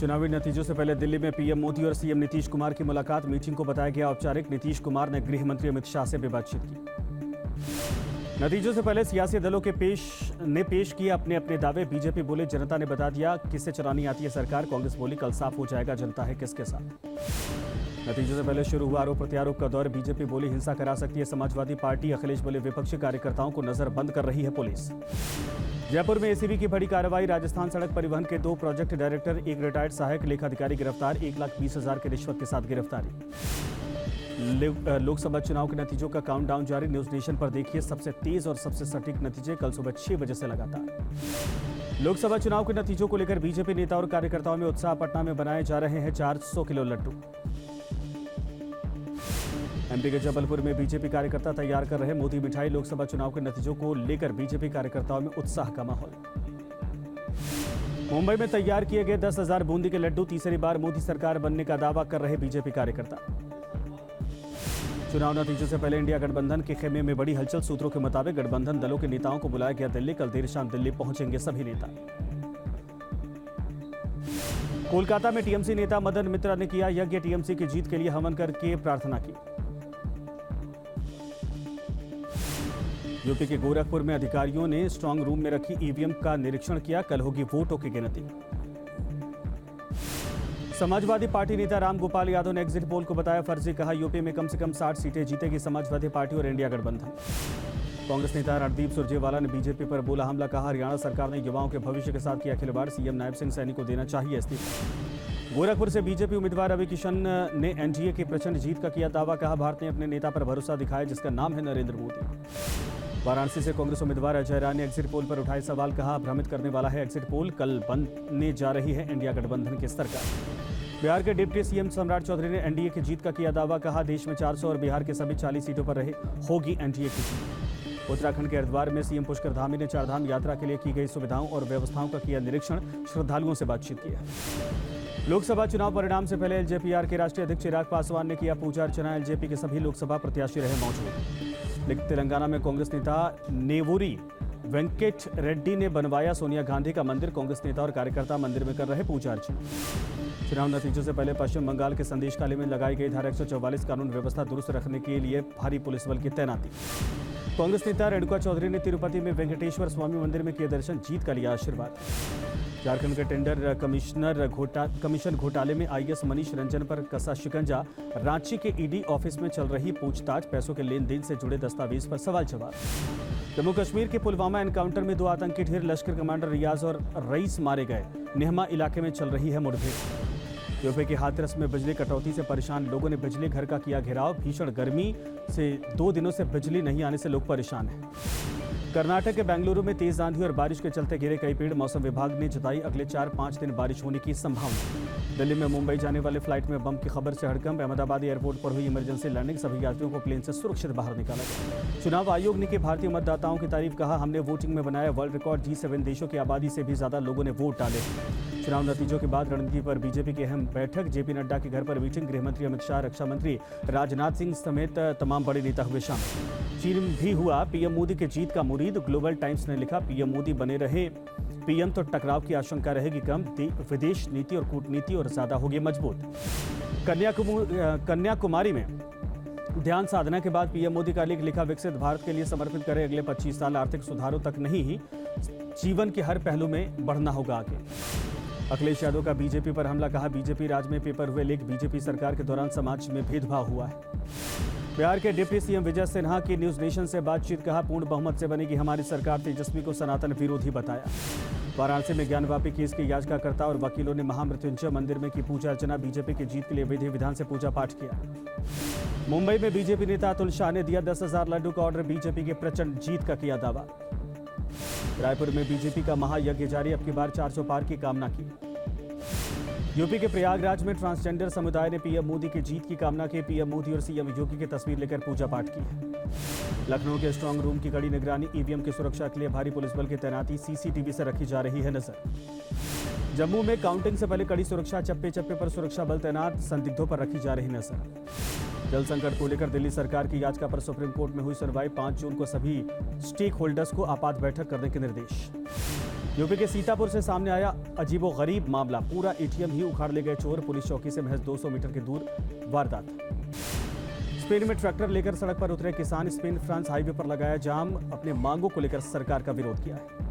चुनावी नतीजों से पहले दिल्ली में पीएम मोदी और सीएम नीतीश कुमार की मुलाकात। मीटिंग को बताया गया औपचारिक। नीतीश कुमार ने गृह मंत्री अमित शाह से भी बातचीत की। नतीजों से पहले सियासी दलों के पेश किए अपने अपने दावे। बीजेपी बोले जनता ने बता दिया किससे चलानी आती है सरकार। कांग्रेस बोली कल साफ हो जाएगा जनता है किसके साथ। नतीजों से पहले शुरू हुआ आरोप प्रत्यारोप का दौर। बीजेपी बोली हिंसा करा सकती है समाजवादी पार्टी। अखिलेश बोले विपक्षी कार्यकर्ताओं को नजरबंद कर रही है पुलिस। जयपुर में एसीबी की बड़ी कार्रवाई। राजस्थान सड़क परिवहन के 2 प्रोजेक्ट डायरेक्टर, एक रिटायर्ड सहायक लेखाधिकारी गिरफ्तार। 1,20,000 की रिश्वत के साथ गिरफ्तारी। लोकसभा चुनाव के नतीजों का काउंटडाउन जारी। न्यूज नेशन पर देखिए सबसे तेज और सबसे सटीक नतीजे कल सुबह 6 बजे से लगातार। लोकसभा चुनाव के नतीजों को लेकर बीजेपी नेता और कार्यकर्ताओं में उत्साह। पटना में बनाए जा रहे हैं 400 किलो लड्डू। एमपी के जबलपुर में बीजेपी कार्यकर्ता तैयार कर रहे मोदी मिठाई। लोकसभा चुनाव के नतीजों को लेकर बीजेपी कार्यकर्ताओं में उत्साह का माहौल। मुंबई में तैयार किए गए 10,000 बूंदी के लड्डू। तीसरी बार मोदी सरकार बनने का दावा कर रहे बीजेपी कार्यकर्ता। चुनाव नतीजों से पहले इंडिया गठबंधन के खेमे में बड़ी हलचल। सूत्रों के मुताबिक गठबंधन दलों के नेताओं को बुलाया गया दिल्ली। कल देर शाम दिल्ली पहुंचेंगे सभी नेता। कोलकाता में टीएमसी नेता मदन मित्रा ने किया यज्ञ। टीएमसी की जीत के लिए हवन करके प्रार्थना की। यूपी के गोरखपुर में अधिकारियों ने स्ट्रांग रूम में रखी ईवीएम का निरीक्षण किया। कल होगी वोटों की गिनती। समाजवादी पार्टी नेता रामगोपाल यादव ने एग्जिट पोल को बताया फर्जी। कहा यूपी में कम से कम 60 सीटें जीतेगी समाजवादी पार्टी और इंडिया गठबंधन। कांग्रेस नेता रणदीप सुरजेवाला ने बीजेपी पर बोला हमला। कहा हरियाणा सरकार ने युवाओं के भविष्य के साथ किया खिलवाड़। सीएम नायब सिंह सैनी को देना चाहिए इस्तीफा। गोरखपुर से बीजेपी उम्मीदवार रवि किशन ने एनडीए की प्रचंड जीत का किया दावा। कहा भारत ने अपने नेता पर भरोसा दिखाया जिसका नाम है नरेंद्र मोदी। वाराणसी से कांग्रेस उम्मीदवार अजय राय ने एग्जिट पोल पर उठाए सवाल। कहा भ्रमित करने वाला है एग्जिट पोल। कल बनने जा रही है इंडिया गठबंधन की सरकार। बिहार के डिप्टी सीएम सम्राट चौधरी ने एनडीए की जीत का किया दावा। कहा देश में 400 और बिहार के सभी 40 सीटों पर होगी एनडीए की जीत। उत्तराखंड के हरिद्वार में सीएम पुष्कर धामी ने चारधाम यात्रा के लिए की गई सुविधाओं और व्यवस्थाओं का किया निरीक्षण। श्रद्धालुओं से बातचीत की। लोकसभा चुनाव परिणाम से पहले एलजेपीआर के राष्ट्रीय अध्यक्ष चिराग पासवान ने किया पूजा अर्चना। एलजेपी के सभी लोकसभा प्रत्याशी रहे मौजूद। लेकिन तेलंगाना में कांग्रेस नेता नेवूरी वेंकट रेड्डी ने बनवाया सोनिया गांधी का मंदिर। कांग्रेस नेता और कार्यकर्ता मंदिर में कर रहे पूजा अर्चना। चुनाव नतीजों से पहले पश्चिम बंगाल के संदेशखाली में लगाई गई धारा 144 कानून व्यवस्था दुरुस्त रखने के लिए भारी पुलिस बल की तैनाती। कांग्रेस नेता रेणुका चौधरी ने तिरुपति में वेंकटेश्वर स्वामी मंदिर में किए दर्शन। जीत का लिया आशीर्वाद। झारखंड के टेंडर कमीशन घोटाले में आईएएस मनीष रंजन पर कसा शिकंजा। रांची के ईडी ऑफिस में चल रही पूछताछ। पैसों के लेन देन से जुड़े दस्तावेज पर सवाल जवाब। जम्मू कश्मीर के पुलवामा एनकाउंटर में 2 आतंकी ढेर। लश्कर कमांडर रियाज और रईस मारे गए। नेहमा इलाके में चल रही है मुठभेड़। यूपी के हाथरस में बिजली कटौती से परेशान लोगों ने बिजली घर का किया घेराव। भीषण गर्मी से 2 दिनों से बिजली नहीं आने से लोग परेशान हैं। कर्नाटक के बेंगलुरु में तेज आंधी और बारिश के चलते गिरे कई पेड़। मौसम विभाग ने जताई अगले 4-5 दिन बारिश होने की संभावना। दिल्ली में मुंबई जाने वाले फ्लाइट में बम की खबर से हड़कंप। अहमदाबाद एयरपोर्ट पर हुई इमरजेंसी लैंडिंग। सभी यात्रियों को प्लेन से सुरक्षित बाहर निकाला गया। चुनाव आयोग ने की भारतीय मतदाताओं की तारीफ। कहा हमने वोटिंग में बनाया वर्ल्ड रिकॉर्ड। G7 देशों की आबादी से भी ज्यादा लोगों ने वोट डाले। चुनाव नतीजों के बाद रणनीति पर बीजेपी की अहम बैठक। जेपी नड्डा के घर पर मीटिंग। गृह मंत्री अमित शाह, रक्षा मंत्री राजनाथ सिंह समेत तमाम बड़े नेता हुए शामिल। चीन भी हुआ पीएम मोदी की जीत का मुरीद। ग्लोबल टाइम्स ने लिखा पीएम मोदी बने रहे पीएम तो टकराव की आशंका रहेगी कम। विदेश नीति और कूटनीति और ज्यादा होगी मजबूत। कन्याकुमारी में ध्यान साधना के बाद पीएम मोदी का लेख लिखा विकसित भारत के लिए समर्पित करें अगले 25 साल। आर्थिक सुधारों तक नहीं जीवन के हर पहलू में बढ़ना होगा आगे। अखिलेश यादव का बीजेपी पर हमला। कहा बीजेपी राज में पेपर हुए लीक। बीजेपी सरकार के दौरान समाज में भेदभाव हुआ है। बिहार के डिप्टी सीएम विजय सिन्हा की न्यूज नेशन से बातचीत। कहा पूर्ण बहुमत से बनेगी हमारी सरकार। तेजस्वी को सनातन विरोधी बताया। वाराणसी में ज्ञानवापी केस के याचिकाकर्ता और वकीलों ने महामृत्युंजय मंदिर में की पूजा अर्चना। बीजेपी की जीत के लिए विधि विधान से पूजा पाठ किया। मुंबई में बीजेपी नेता अतुल शाह ने दिया 10,000 लड्डू का ऑर्डर। बीजेपी की प्रचंड जीत का किया दावा। रायपुर में बीजेपी का महायज्ञ जारी। अब की बार 400 पार की कामना की। यूपी के प्रयागराज में ट्रांसजेंडर समुदाय ने पीएम मोदी की जीत की कामना की। पीएम मोदी और सीएम योगी की तस्वीर लेकर पूजा पाठ की है। लखनऊ के स्ट्रांग रूम की कड़ी निगरानी। ईवीएम की सुरक्षा के लिए भारी पुलिस बल की तैनाती। सीसीटीवी से रखी जा रही है नजर। जम्मू में काउंटिंग से पहले कड़ी सुरक्षा। चप्पे चप्पे पर सुरक्षा बल तैनात। संदिग्धों पर रखी जा रही नजर। जल संकट को लेकर दिल्ली सरकार की याचिका पर सुप्रीम कोर्ट में हुई सुनवाई। 5 जून को सभी स्टेक होल्डर्स को आपात बैठक करने के निर्देश। यूपी के सीतापुर से सामने आया अजीबोगरीब मामला। पूरा एटीएम ही उखाड़ ले गए चोर। पुलिस चौकी से महज 200 मीटर की दूर वारदात। स्पेन में ट्रैक्टर लेकर सड़क पर उतरे किसान। स्पेन फ्रांस हाईवे पर लगाया जाम। अपने मांगों को लेकर सरकार का विरोध किया है।